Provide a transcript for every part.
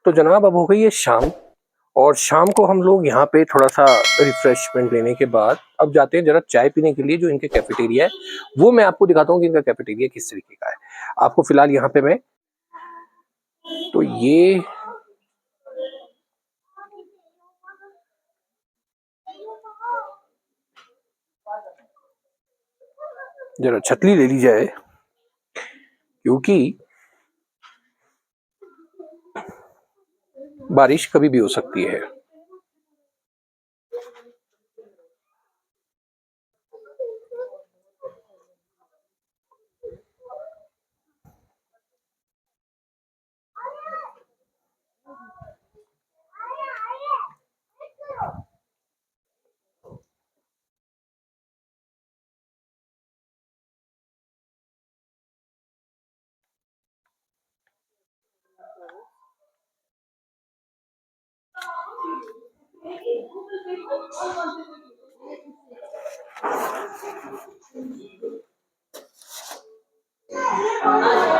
तो जनाब अब हो गई है शाम, और शाम को हम लोग यहाँ पे थोड़ा सा रिफ्रेशमेंट लेने के बाद अब जाते हैं जरा चाय पीने के लिए, जो इनके कैफेटेरिया है वो मैं आपको दिखाता हूँ कि इनका कैफेटेरिया किस तरीके का है। आपको फिलहाल यहाँ पे मैं तो ये जरा छतरी ले ली जाए क्योंकि बारिश कभी भी हो सकती है।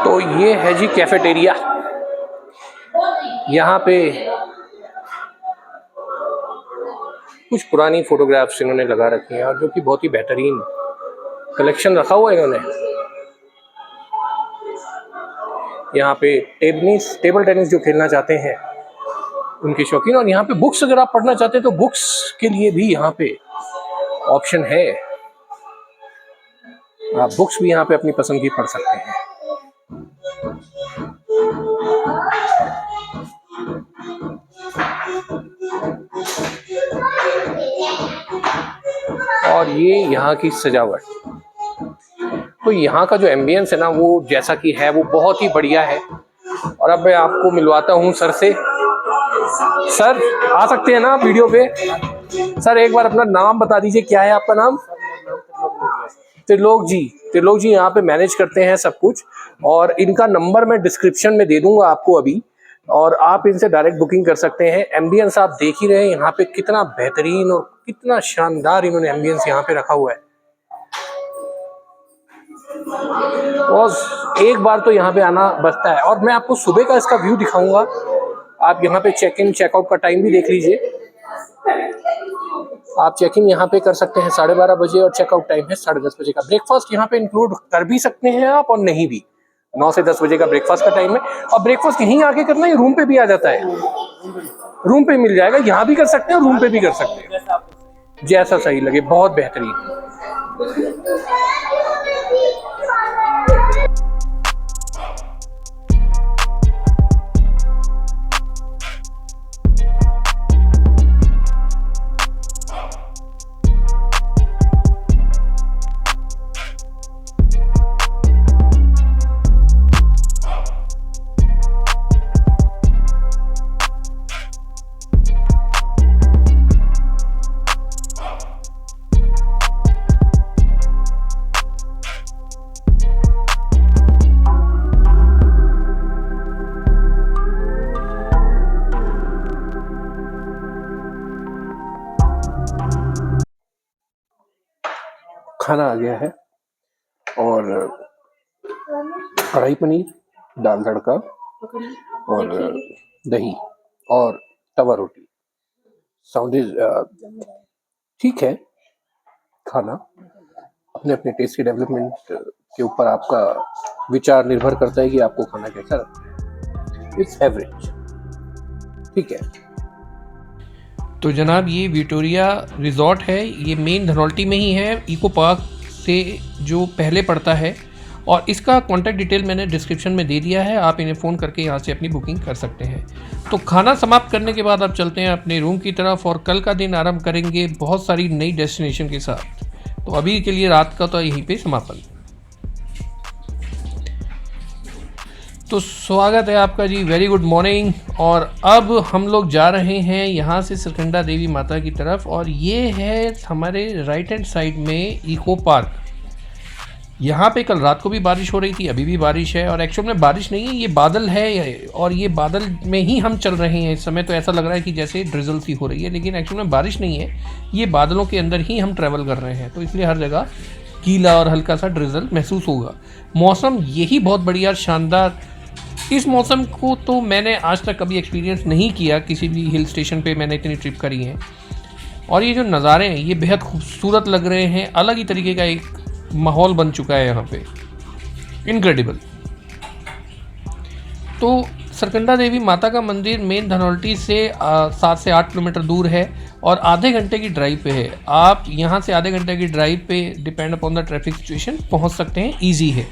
तो ये है जी कैफेटेरिया। यहाँ पे कुछ पुरानी फोटोग्राफ्स इन्होंने लगा रखी हैं और जो कि बहुत ही बेहतरीन कलेक्शन रखा हुआ है इन्होंने। यहाँ पे टेबल टेनिस जो खेलना चाहते हैं उनके शौकीन, और यहाँ पे बुक्स अगर आप पढ़ना चाहते हैं तो बुक्स के लिए भी यहाँ पे ऑप्शन है, आप बुक्स भी यहाँ पे अपनी पसंद की पढ़ सकते हैं। और ये यहाँ की सजावट, तो यहाँ का जो एम्बियंस है ना वो जैसा कि है वो बहुत ही बढ़िया है। और अब मैं आपको मिलवाता हूँ सर से। सर आ सकते हैं ना वीडियो पे? सर एक बार अपना नाम बता दीजिए, क्या है आपका नाम? त्रिलोक जी। त्रिलोक जी यहाँ पे मैनेज करते हैं सब कुछ, और इनका नंबर मैं डिस्क्रिप्शन में दे दूंगा आपको अभी, और आप इनसे डायरेक्ट बुकिंग कर सकते हैं। एम्बियंस आप देख ही रहे हैं यहाँ पे कितना बेहतरीन और कितना शानदार इन्होंने एम्बियंस यहाँ पे रखा हुआ है। और एक बार तो यहाँ पे आना बचता है। और मैं आपको सुबह का इसका व्यू दिखाऊंगा। आप यहाँ पे चेक इन चेकआउट का टाइम भी देख लीजिए। आप चेक इन यहाँ पे कर सकते हैं 12:30 बजे और चेकआउट टाइम है 10:30 बजे का। ब्रेकफास्ट यहाँ पे इंक्लूड कर भी सकते हैं आप और नहीं भी। 9 से 10 बजे का ब्रेकफास्ट का टाइम है, और ब्रेकफास्ट यहीं आके करना है, रूम पे भी आ जाता है, रूम पे मिल जाएगा। यहाँ भी कर सकते हैं और रूम पे भी कर सकते हैं, जैसा सही लगे। बहुत बेहतरीन। खाना आ गया है, और कढ़ाई पनीर, दाल तड़का और दही और तवा रोटी। साउंड इज ठीक है। खाना अपने अपने टेस्ट के डेवलपमेंट के ऊपर आपका विचार निर्भर करता है कि आपको खाना कैसा लगता है। इट्स एवरेज, ठीक है। तो जनाब ये विक्टोरिया रिजॉर्ट है, ये मेन धनौल्टी में ही है, इको पार्क से जो पहले पड़ता है, और इसका कॉन्टैक्ट डिटेल मैंने डिस्क्रिप्शन में दे दिया है। आप इन्हें फ़ोन करके यहाँ से अपनी बुकिंग कर सकते हैं। तो खाना समाप्त करने के बाद आप चलते हैं अपने रूम की तरफ, और कल का दिन आरंभ करेंगे बहुत सारी नई डेस्टिनेशन के साथ। तो अभी के लिए रात का तो यहीं पे समापन। तो स्वागत है आपका जी, वेरी गुड मॉर्निंग। और अब हम लोग जा रहे हैं यहाँ से सिरकंडा देवी माता की तरफ, और ये है हमारे राइट हैंड साइड में इको पार्क। यहाँ पे कल रात को भी बारिश हो रही थी, अभी भी बारिश है, और एक्चुअल में बारिश नहीं है, ये बादल है, और ये बादल में ही हम चल रहे हैं इस समय। तो ऐसा लग रहा है कि जैसे ड्रिजल सी हो रही है, लेकिन एक्चुअल में बारिश नहीं है, ये बादलों के अंदर ही हम ट्रैवल कर रहे हैं। तो इसलिए हर जगह गीला और हल्का सा ड्रिजल महसूस होगा। मौसम यही बहुत बढ़िया शानदार इस मौसम को तो मैंने आज तक कभी एक्सपीरियंस नहीं किया, किसी भी हिल स्टेशन पे मैंने इतनी ट्रिप करी हैं। और ये जो नज़ारे हैं ये बेहद खूबसूरत लग रहे हैं, अलग ही तरीके का एक माहौल बन चुका है यहाँ पे, इनक्रेडिबल। तो सरकंडा देवी माता का मंदिर मेन धनौल्टी से 7 से 8 किलोमीटर दूर है और आधे घंटे की ड्राइव पे है। आप यहाँ से आधे घंटे की ड्राइव पे depend upon the traffic situation पहुँच सकते हैं, ईजी है।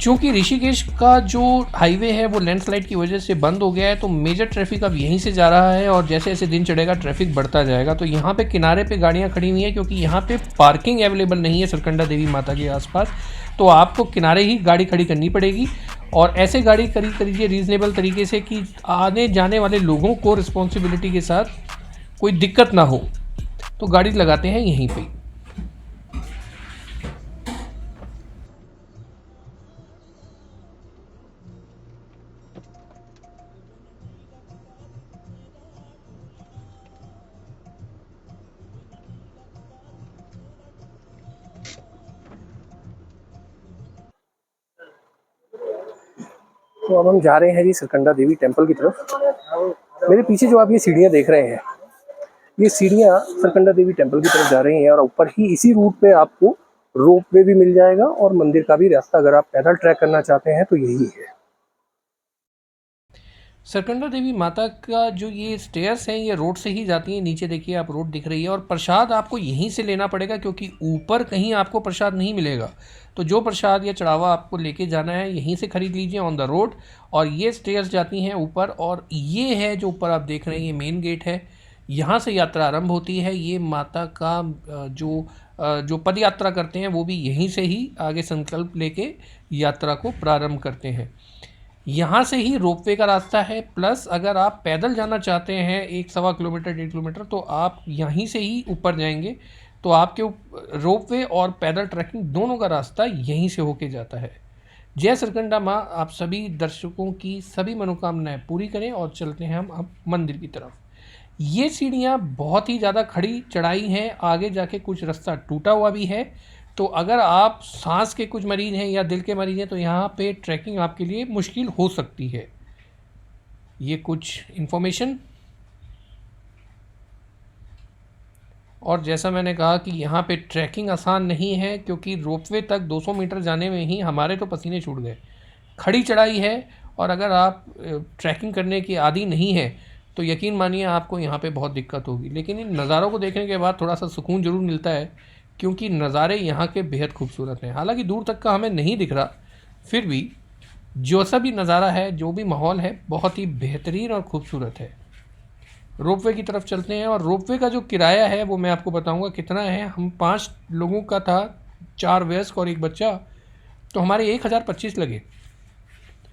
चूँकि ऋषिकेश का जो हाईवे है वो लैंडस्लाइड की वजह से बंद हो गया है, तो मेजर ट्रैफिक अब यहीं से जा रहा है और जैसे जैसे दिन चढ़ेगा ट्रैफिक बढ़ता जाएगा। तो यहाँ पे किनारे पे गाड़ियाँ खड़ी हुई हैं क्योंकि यहाँ पे पार्किंग अवेलेबल नहीं है सरकंडा देवी माता के आसपास, तो आपको किनारे ही गाड़ी खड़ी करनी पड़ेगी। और ऐसे गाड़ी खड़ी करिए रीज़नेबल तरीके से कि आने जाने वाले लोगों को रिस्पॉन्सिबिलिटी के साथ कोई दिक्कत ना हो, तो गाड़ी लगाते हैं यहीं पे। तो अब हम जा रहे हैं जी सरकंडा देवी टेम्पल की तरफ। मेरे पीछे जो आप ये सीढ़ियाँ देख रहे हैं, ये सीढ़ियाँ सरकंडा देवी टेम्पल की तरफ जा रही हैं और ऊपर ही इसी रूट पे आपको रोप वे भी मिल जाएगा और मंदिर का भी रास्ता अगर आप पैदल ट्रैक करना चाहते हैं तो यही है। सरकंडा देवी माता का जो ये स्टेयर्स हैं ये रोड से ही जाती हैं, नीचे देखिए आप रोड दिख रही है। और प्रसाद आपको यहीं से लेना पड़ेगा क्योंकि ऊपर कहीं आपको प्रसाद नहीं मिलेगा। तो जो प्रसाद या चढ़ावा आपको लेके जाना है यहीं से ख़रीद लीजिए ऑन द रोड। और ये स्टेयर्स जाती हैं ऊपर, और ये है जो ऊपर आप देख रहे हैं ये मेन गेट है, यहाँ से यात्रा आरंभ होती है। ये माता का जो पद यात्रा करते हैं वो भी यहीं से ही आगे संकल्प लेके यात्रा को प्रारंभ करते हैं। यहाँ से ही रोपवे का रास्ता है, प्लस अगर आप पैदल जाना चाहते हैं 1-1.25 किलोमीटर 1.5 किलोमीटर तो आप यहीं से ही ऊपर जाएंगे। तो आपके रोपवे और पैदल ट्रैकिंग दोनों का रास्ता यहीं से होके जाता है। जय सरकंडा माँ आप सभी दर्शकों की सभी मनोकामनाएं पूरी करें। और चलते हैं हम अब मंदिर की तरफ। ये सीढ़ियाँ बहुत ही ज़्यादा खड़ी चढ़ाई हैं, आगे जाके कुछ रास्ता टूटा हुआ भी है। तो अगर आप सांस के कुछ मरीज़ हैं या दिल के मरीज़ हैं तो यहाँ पे ट्रैकिंग आपके लिए मुश्किल हो सकती है। ये कुछ इन्फॉर्मेशन। और जैसा मैंने कहा कि यहाँ पे ट्रैकिंग आसान नहीं है क्योंकि रोपवे तक 200 मीटर जाने में ही हमारे तो पसीने छूट गए। खड़ी चढ़ाई है और अगर आप ट्रैकिंग करने की आदी नहीं है तो यकीन मानिए आपको यहाँ पे बहुत दिक्कत होगी। लेकिन इन नज़ारों को देखने के बाद थोड़ा सा सुकून ज़रूर मिलता है क्योंकि नज़ारे यहाँ के बेहद खूबसूरत हैं। हालांकि दूर तक का हमें नहीं दिख रहा, फिर भी जो सा भी नज़ारा है, जो भी माहौल है, बहुत ही बेहतरीन और ख़ूबसूरत है। रोपवे की तरफ चलते हैं और रोपवे का जो किराया है वो मैं आपको बताऊंगा कितना है। हम 5 लोगों का था, 4 वयस्क और 1 बच्चा, तो हमारे 1025 लगे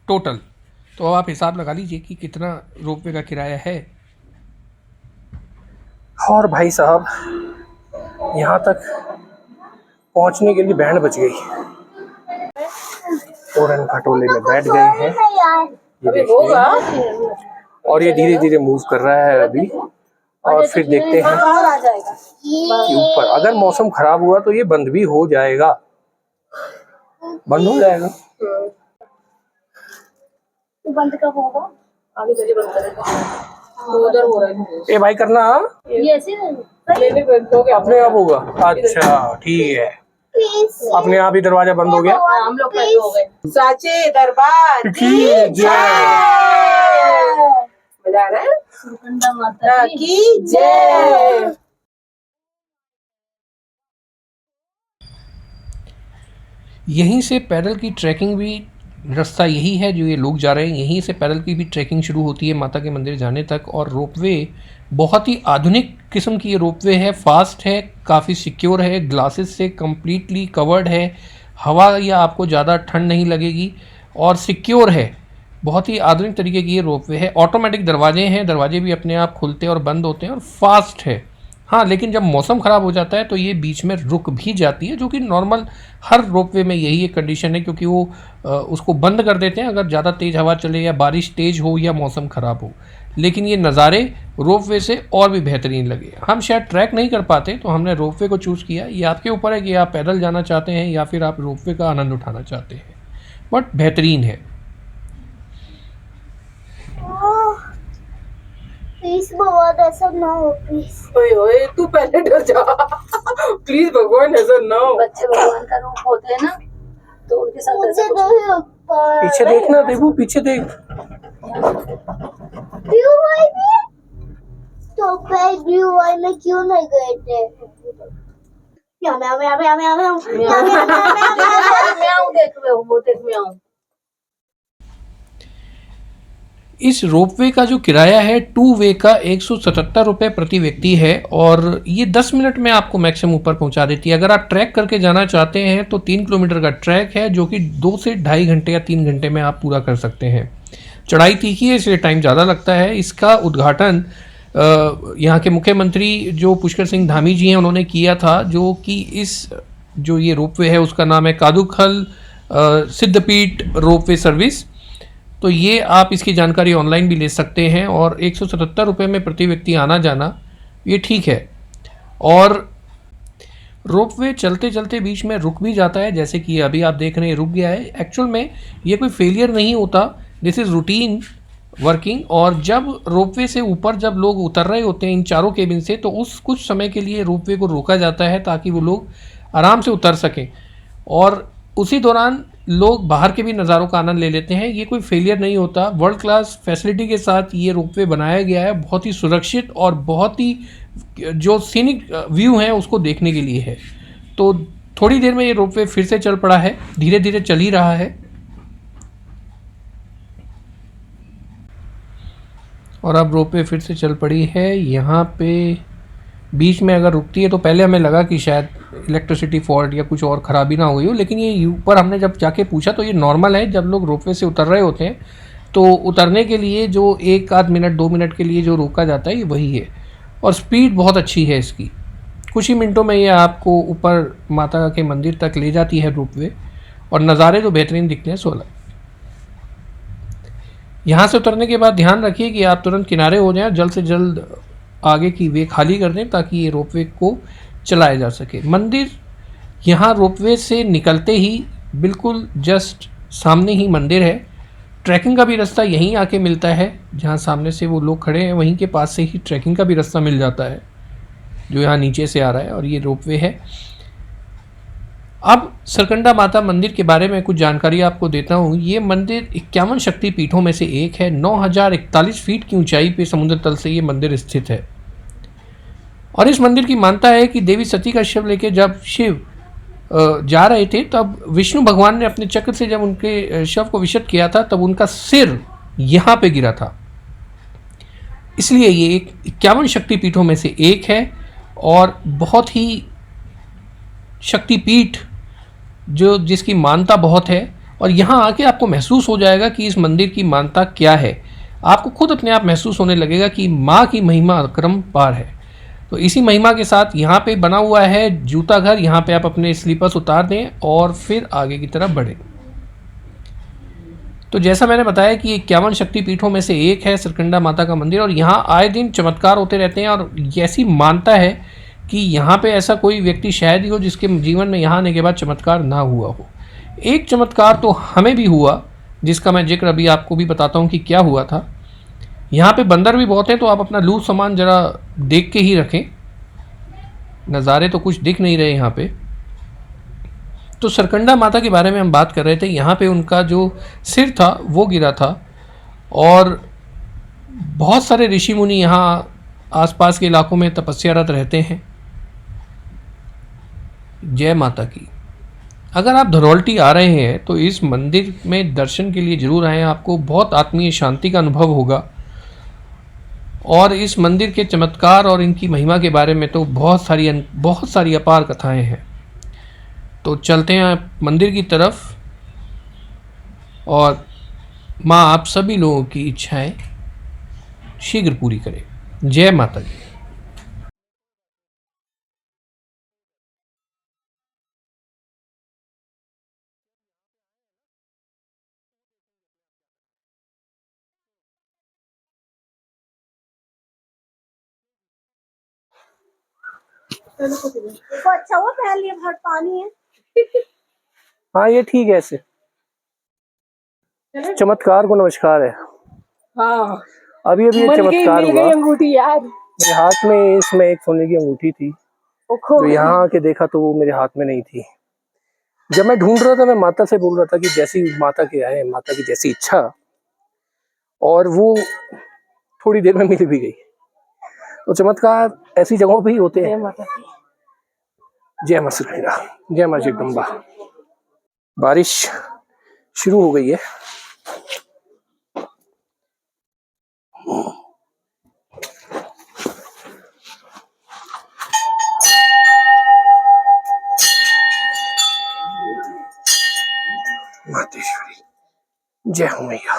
टोटल। तो अब आप हिसाब लगा लीजिए कि कितना रोपवे का किराया है। और भाई साहब यहाँ तक पहुँचने के लिए बैंड बज गई और इन खटोले में बैठ गए हैं, ये देखिए। और ये धीरे धीरे मूव कर रहा है अभी। और फिर देखते हैं कि ऊपर अगर मौसम खराब हुआ तो ये बंद भी हो जाएगा, बंद हो जाएगा। बंद कब होगा? आगे चलिए बंद करेगा। उधर हो रहा है। ए भाई करना ये ऐसे अपने आप होगा। अच्छा ठीक है, अपने आप ही दरवाजा बंद हो गया। हम लोग पहले हो गए। साचे दरबार की जय। बजा रहे हैं सरकंडा माता की जय। यहीं से पैदल की ट्रैकिंग भी, रास्ता यही है जो ये लोग जा रहे हैं, यहीं से पैदल की भी ट्रैकिंग शुरू होती है माता के मंदिर जाने तक। और रोपवे बहुत ही आधुनिक किस्म की ये रोपवे है, फास्ट है, काफ़ी सिक्योर है, ग्लासेस से कम्प्लीटली कवर्ड है, हवा या आपको ज़्यादा ठंड नहीं लगेगी और सिक्योर है। बहुत ही आधुनिक तरीके की ये रोपवे है। ऑटोमेटिक दरवाजे हैं, दरवाजे भी अपने आप खुलते और बंद होते हैं और फास्ट है। हाँ, लेकिन जब मौसम ख़राब हो जाता है तो ये बीच में रुक भी जाती है, जो कि नॉर्मल हर रोपवे में यही एक कंडीशन है क्योंकि वो उसको बंद कर देते हैं अगर ज़्यादा तेज़ हवा चले या बारिश तेज़ हो या मौसम ख़राब हो। लेकिन ये नज़ारे रोपवे से और भी बेहतरीन लगे। हम शायद ट्रैक नहीं कर पाते तो हमने रोपवे को चूज़ किया। ये आपके ऊपर है कि आप पैदल जाना चाहते हैं या फिर आप रोपवे का आनंद उठाना चाहते हैं, बट बेहतरीन है। प्लीज भगवान ऐसा ना हो प्लीज। ओए ओए तू पहले डर जा। प्लीज भगवान ऐसा ना हो। बच्चे भगवान का रूप होते हैं ना, तो उनके साथ मुझे ऐसा कुछ नहीं लगता। पीछे देखना देवू, पीछे देख। ब्लू वाई में तो पे ब्लू वाई में क्यों नहीं गए थे? म्याऊ म्याऊ म्याऊ म्याऊ म्याऊ म्याऊ म्याऊ म्याऊ म्याऊ म्याऊ। म्याऊ देख वो देख म्याऊ। इस रोपवे का जो किराया है 2 वे का 177 रुपये प्रति व्यक्ति है और ये 10 मिनट में आपको मैक्सिमम ऊपर पहुंचा देती है। अगर आप ट्रैक करके जाना चाहते हैं तो 3 किलोमीटर का ट्रैक है जो कि 2 से ढाई घंटे या 3 घंटे में आप पूरा कर सकते हैं। चढ़ाई तीखी है इसलिए टाइम ज़्यादा लगता है। इसका उद्घाटन यहाँ के मुख्यमंत्री जो पुष्कर सिंह धामी जी हैं उन्होंने किया था, जो कि इस जो ये रोपवे है उसका नाम है कादुखल सिद्धपीठ रोपवे सर्विस। तो ये आप इसकी जानकारी ऑनलाइन भी ले सकते हैं और 177 रुपये में प्रति व्यक्ति आना जाना ये ठीक है। और रोपवे चलते चलते बीच में रुक भी जाता है, जैसे कि अभी आप देख रहे हैं रुक गया है। एक्चुअल में ये कोई फेलियर नहीं होता, दिस इज़ रूटीन वर्किंग। और जब रोपवे से ऊपर जब लोग उतर रहे होते हैं इन चारों केबिन से, तो उस कुछ समय के लिए रोपवे को रोका जाता है ताकि वो लोग आराम से उतर सकें और उसी दौरान लोग बाहर के भी नज़ारों का आनंद ले लेते हैं। ये कोई फेलियर नहीं होता, वर्ल्ड क्लास फैसिलिटी के साथ ये रोपवे बनाया गया है, बहुत ही सुरक्षित और बहुत ही जो सीनिक व्यू है उसको देखने के लिए है। तो थोड़ी देर में ये रोपवे फिर से चल पड़ा है, धीरे धीरे चल ही रहा है। और अब रोपवे फिर से चल पड़ी है। यहाँ पे बीच में अगर रुकती है तो पहले हमें लगा कि शायद इलेक्ट्रिसिटी फॉल्ट या कुछ और ख़राबी ना हो गई हो, लेकिन ये ऊपर हमने जब जाके पूछा तो ये नॉर्मल है। जब लोग रोपवे से उतर रहे होते हैं तो उतरने के लिए जो 1 आध मिनट 2 मिनट के लिए जो रोका जाता है ये वही है। और स्पीड बहुत अच्छी है इसकी, कुछ ही मिनटों में ये आपको ऊपर माता के मंदिर तक ले जाती है रोपवे। और नज़ारे तो बेहतरीन दिखते हैं 16। यहाँ से उतरने के बाद ध्यान रखिए कि आप तुरंत किनारे हो जाएं, जल्द से जल्द आगे की वे खाली कर दें ताकि ये रोपवे को चलाया जा सके। मंदिर यहाँ रोपवे से निकलते ही बिल्कुल जस्ट सामने ही मंदिर है। ट्रैकिंग का भी रास्ता यहीं आके मिलता है, जहाँ सामने से वो लोग खड़े हैं वहीं के पास से ही ट्रैकिंग का भी रास्ता मिल जाता है जो यहाँ नीचे से आ रहा है। और ये रोपवे है। अब सरकंडा माता मंदिर के बारे में कुछ जानकारी आपको देता हूँ। ये मंदिर 51 शक्तिपीठों में से एक है। 9041 फीट की ऊंचाई पे समुद्र तल से ये मंदिर स्थित है। और इस मंदिर की मान्यता है कि देवी सती का शव लेके जब शिव जा रहे थे तब विष्णु भगवान ने अपने चक्र से जब उनके शव को विशद किया था तब उनका सिर यहाँ पे गिरा था, इसलिए ये एक 51 शक्तिपीठों में से एक है और बहुत ही शक्तिपीठ जो जिसकी मान्यता बहुत है। और यहाँ आके आपको महसूस हो जाएगा कि इस मंदिर की मान्यता क्या है। आपको खुद अपने आप महसूस होने लगेगा कि माँ की महिमा अक्रम पार है। तो इसी महिमा के साथ यहाँ पे बना हुआ है जूता घर। यहाँ पे आप अपने स्लीपर्स उतार दें और फिर आगे की तरफ बढ़ें। तो जैसा मैंने बताया कि 51 शक्तिपीठों में से एक है सरकंडा माता का मंदिर और यहाँ आए दिन चमत्कार होते रहते हैं। और ऐसी मान्यता है कि यहाँ पे ऐसा कोई व्यक्ति शायद ही हो जिसके जीवन में यहाँ आने के बाद चमत्कार ना हुआ हो। एक चमत्कार तो हमें भी हुआ जिसका मैं जिक्र अभी आपको भी बताता हूँ कि क्या हुआ था। यहाँ पे बंदर भी बहुत हैं तो आप अपना लूज सामान ज़रा देख के ही रखें, नज़ारे तो कुछ दिख नहीं रहे यहाँ पे। तो सरकंडा माता के बारे में हम बात कर रहे थे। यहाँ पे उनका जो सिर था वो गिरा था और बहुत सारे ऋषि मुनि यहाँ आसपास के इलाकों में तपस्यारत रहते हैं। जय माता की। अगर आप धरौल्टी आ रहे हैं तो इस मंदिर में दर्शन के लिए ज़रूर आएँ, आपको बहुत आत्मीय शांति का अनुभव होगा। और इस मंदिर के चमत्कार और इनकी महिमा के बारे में तो बहुत सारी अपार कथाएं हैं। तो चलते हैं मंदिर की तरफ और माँ आप सभी लोगों की इच्छाएं शीघ्र पूरी करें। जय माता दी। देखो अच्छा हुआ पहन लिया, बहुत पानी है। हाँ ये ठीक है, ऐसे चमत्कार को नमस्कार है। हाँ अभी अभी एक चमत्कार हुआ। अंगूठी यार, मेरे हाथ में इसमें एक सोने की अंगूठी थी, जो यहाँ आके देखा तो वो मेरे हाथ में नहीं थी। जब मैं ढूंढ रहा था, मैं माता से बोल रहा था कि जैसी माता के आए, माता की जैसी इच्छा, और वो थोड़ी देर में मिल भी गई। तो चमत्कार ऐसी जगहों पे ही होते हैं। जय मां सुरैया, जय मां जगदम्बा। बारिश शुरू हो गई है। मातेश्वरी, जय हो मैया।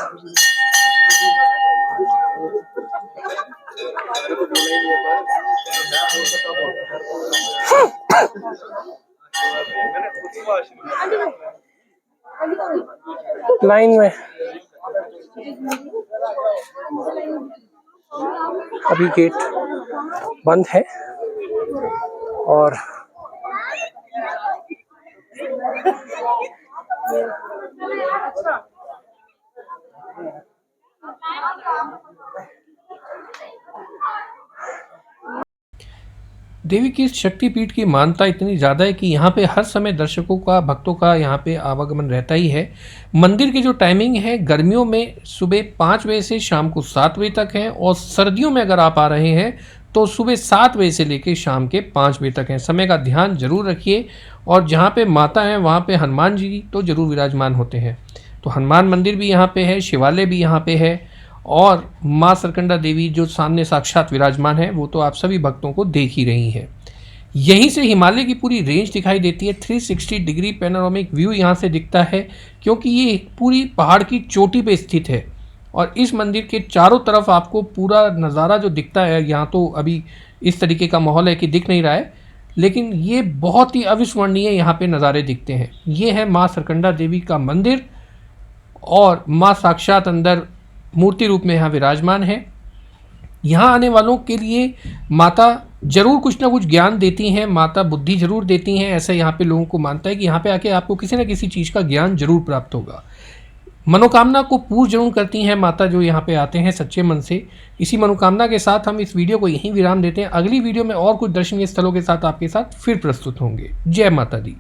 लाइन में अभी गेट बंद है और देवी की इस शक्तिपीठ की मान्यता इतनी ज़्यादा है कि यहाँ पे हर समय दर्शकों का, भक्तों का यहाँ पे आवागमन रहता ही है। मंदिर की जो टाइमिंग है, गर्मियों में सुबह 5 बजे से शाम को 7 बजे तक है, और सर्दियों में अगर आप आ रहे हैं तो सुबह 7 बजे से लेकर शाम के 5 बजे तक है। समय का ध्यान जरूर रखिए। और जहाँ पे माता है वहाँ पे हनुमान जी तो जरूर विराजमान होते हैं। तो हनुमान मंदिर भी यहाँ पे है, शिवालय भी यहाँ पे है, और माँ सरकंडा देवी जो सामने साक्षात विराजमान है वो तो आप सभी भक्तों को देख ही रही हैं। यहीं से हिमालय की पूरी रेंज दिखाई देती है। 360 डिग्री पैनोरामिक व्यू यहाँ से दिखता है, क्योंकि ये पूरी पहाड़ की चोटी पे स्थित है। और इस मंदिर के चारों तरफ आपको पूरा नज़ारा जो दिखता है, यहाँ तो अभी इस तरीके का माहौल है कि दिख नहीं रहा है, लेकिन ये बहुत ही अविस्मरणीय यहाँ पे नज़ारे दिखते हैं। ये है माँ सरकंडा देवी का मंदिर, और माँ साक्षात अंदर मूर्ति रूप में यहाँ विराजमान है। यहाँ आने वालों के लिए माता जरूर कुछ ना कुछ ज्ञान देती हैं, माता बुद्धि जरूर देती हैं। ऐसा यहाँ पे लोगों को मानता है कि यहाँ पे आके आपको किसी न किसी चीज़ का ज्ञान जरूर प्राप्त होगा। मनोकामना को पूर्ण जरूर करती हैं माता जो यहाँ पे आते हैं सच्चे मन से। इसी मनोकामना के साथ हम इस वीडियो को यहीं विराम देते हैं। अगली वीडियो में और कुछ दर्शनीय स्थलों के साथ आपके साथ फिर प्रस्तुत होंगे। जय माता दी।